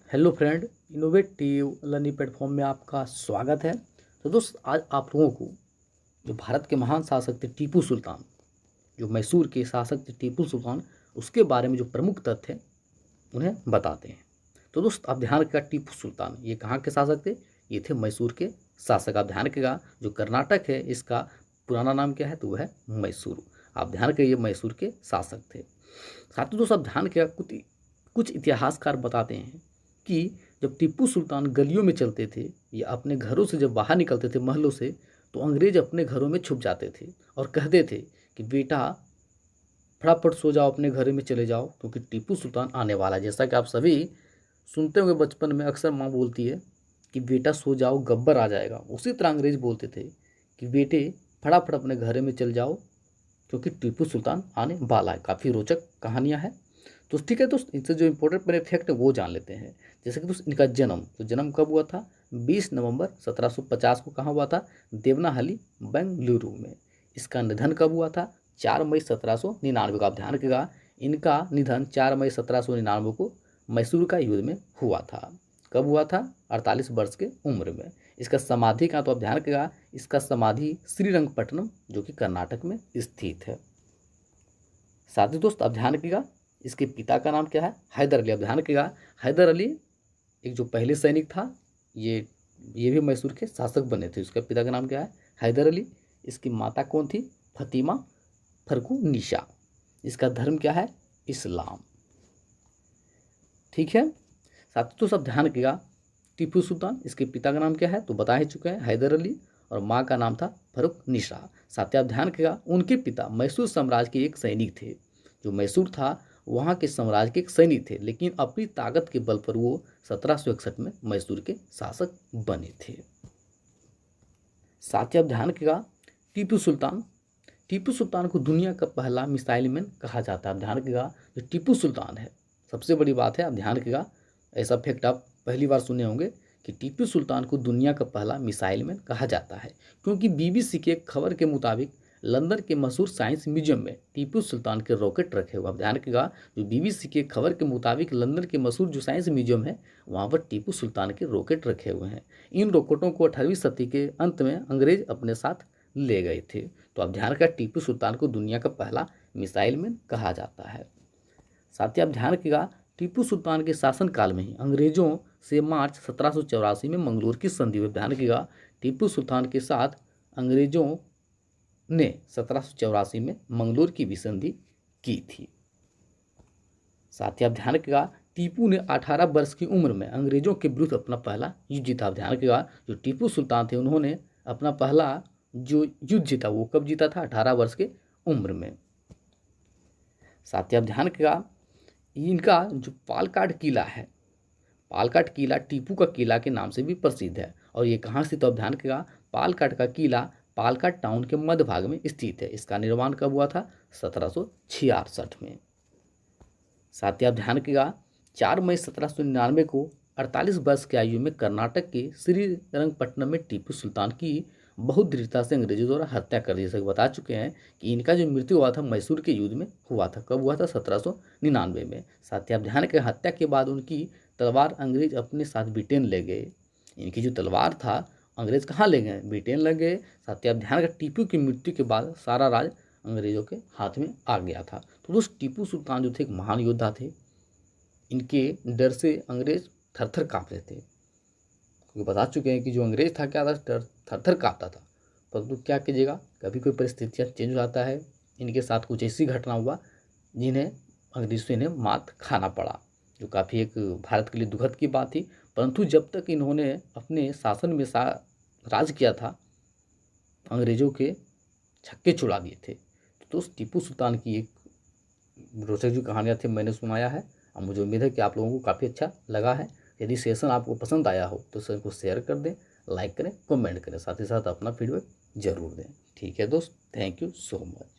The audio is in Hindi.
Hello friend, innovative learning platform में आपका स्वागत है। तो दोस्त, आज आप लोगों को जो भारत के महान शासक थे टीपू सुल्तान, जो मैसूर के शासक थे टीपू सुल्तान, उसके बारे में जो प्रमुख तथ्य हैं उन्हें बताते हैं। तो दोस्त, आप ध्यान रखिएगा, टीपू सुल्तान ये कहाँ के शासक थे? ये थे मैसूर के शासक। आप ध्यान रखिएगा, जो कर्नाटक है इसका पुराना नाम क्या है? तो वह है मैसूर। आप ध्यान रखिए, ये मैसूर के शासक थे। साथ ही दोस्त, आप ध्यान रखिएगा, कुछ कुछ इतिहासकार बताते हैं कि जब टीपू सुल्तान गलियों में चलते थे या अपने घरों से जब बाहर निकलते थे महलों से, तो अंग्रेज अपने घरों में छुप जाते थे और कहते थे कि बेटा फटाफट सो जाओ, अपने घर में चले जाओ, क्योंकि टीपू सुल्तान आने वाला है। जैसा कि आप सभी सुनते होंगे, बचपन में अक्सर माँ बोलती है कि बेटा सो जाओ, गब्बर आ जाएगा। उसी तरह अंग्रेज बोलते थे कि बेटे फटाफट अपने घर में चल जाओ, क्योंकि टीपू सुल्तान आने वाला है। काफ़ी रोचक कहानियाँ हैं। तो ठीक है दोस्त, इनसे जो इंपॉर्टेंट मेरे फैक्ट है वो जान लेते हैं। जैसे कि दोस्त, इनका जन्म, तो जन्म कब हुआ था? 20 नवंबर 1750 को। कहाँ हुआ था? देवनाहली, बेंगलुरु में। इसका निधन कब हुआ था? 4 मई 1799 को। आप ध्यान रखिएगा, इनका निधन 4 मई 1799 को मैसूर का युद्ध में हुआ था। कब हुआ था? 48 वर्ष के उम्र में। इसका समाधि कहाँ? तो आप ध्यान रखिएगा, इसका समाधि श्रीरंगपट्टनम, जो कि कर्नाटक में स्थित है। साथ ही दोस्त, आप ध्यान रखिएगा, इसके पिता का नाम क्या है? हैदर अली। आप ध्यान रखिएगा, हैदर अली एक जो पहले सैनिक था, ये भी मैसूर के शासक बने थे। उसके पिता का नाम क्या है? हैदर अली। इसकी माता कौन थी? फतिमा फरकू निशा। इसका धर्म क्या है? इस्लाम। ठीक है। साथ ही तो सब ध्यान रखिएगा, टीपू सुल्तान, इसके पिता का नाम क्या है? तो बता ही चुके हैं, हैदर अली, और माँ का नाम था फरुख निशा। साथ ही आप ध्यान रखिएगा, उनके पिता मैसूर साम्राज्य के एक सैनिक थे। जो मैसूर था वहाँ के साम्राज्य के एक सैनिक थे, लेकिन अपनी ताकत के बल पर वो 1761 में मैसूर के शासक बने थे। साथ ही आप ध्यान रखिएगा, टीपू सुल्तान को दुनिया का पहला मिसाइल मैन कहा जाता है। आप ध्यान रखिएगा, जो टीपू सुल्तान है, सबसे बड़ी बात है, आप ध्यान रखिएगा, ऐसा फैक्ट आप पहली बार सुने होंगे कि टीपू सुल्तान को दुनिया का पहला मिसाइल मैन कहा जाता है, क्योंकि बीबीसी के एक खबर के मुताबिक लंदन के मशहूर साइंस म्यूजियम में टीपू सुल्तान के रॉकेट रखे हुए। आप ध्यान रखिएगा, जो बीबीसी के खबर के मुताबिक लंदन के मशहूर जो साइंस म्यूजियम है, वहाँ पर टीपू सुल्तान के रॉकेट रखे हुए हैं। इन रॉकेटों को 18वीं सदी के अंत में अंग्रेज अपने साथ ले गए थे। तो आप ध्यान रखिएगा, टीपू सुल्तान को दुनिया का पहला मिसाइल मैन कहा जाता है। साथ ही आप ध्यान रखिएगा, टीपू सुल्तान के शासनकाल में ही अंग्रेजों से मार्च 1784 में मंगलोर की संधि हुई। ध्यान रखिएगा, टीपू सुल्तान के साथ अंग्रेजों ने 1784 में मंगलोर की भी संधि की थी। साथ ही आप ध्यान रखिएगा, टीपू ने 18 वर्ष की उम्र में अंग्रेजों के विरुद्ध अपना पहला युद्ध जीता। आप ध्यान रखिएगा, जो टीपू सुल्तान थे उन्होंने अपना पहला जो युद्ध जीता वो कब जीता था? 18 वर्ष के उम्र में। साथ ही आप ध्यान रखिएगा, इनका जो पालकाड किला है, पालकाड किला टीपू का किला के नाम से भी प्रसिद्ध है। और ये कहाँ स्थित है? आप ध्यान रखिएगा, पालकाड का किला पालकाड टाउन के मध्य भाग में स्थित है। इसका निर्माण कब हुआ था? 1766 में। साथ ही आप ध्यान रखिएगा, 4 मई 1799 को 48 वर्ष की आयु में कर्नाटक के श्रीरंगपट्टनम में टीपू सुल्तान की बहुत दृढ़ता से अंग्रेजों द्वारा हत्या कर दी। जैसे बता चुके हैं कि इनका जो मृत्यु हुआ था मैसूर के युद्ध में हुआ था। कब हुआ था? 1799 में। साथ ही आप ध्यान रखें, हत्या के बाद उनकी तलवार अंग्रेज अपने साथ ब्रिटेन ले गए। इनकी जो तलवार था अंग्रेज कहाँ ले गए? ब्रिटेन ले गए। साथ ही आप ध्यान रखें, टीपू की मृत्यु के बाद सारा राज अंग्रेजों के हाथ में आ गया था। तो दोस्त, टीपू सुल्तान जो थे एक महान योद्धा थे। इनके डर से अंग्रेज थर थर काँपते थे, क्योंकि बता चुके हैं कि जो अंग्रेज था क्या था? डर थर थर काँपता था। परंतु क्या कीजिएगा, कभी कोई परिस्थितियाँ चेंज हो जाता है। इनके साथ कुछ ऐसी घटना हुआ जिन्हें अंग्रेजों से इन्हें मात खाना पड़ा, जो काफ़ी एक भारत के लिए दुखद की बात थी। परंतु जब तक इन्होंने अपने शासन में राज किया था, अंग्रेजों के छक्के छुड़ा दिए थे। तो दोस्त, टीपू सुल्तान की एक रोचक जो कहानियाँ थी मैंने सुनाया है, और मुझे उम्मीद है कि आप लोगों को काफ़ी अच्छा लगा है। यदि सेशन आपको पसंद आया हो तो सेशन को शेयर कर दें, लाइक करें, कमेंट करें, साथ ही साथ अपना फीडबैक जरूर दें। ठीक है दोस्त, थैंक यू सो मच।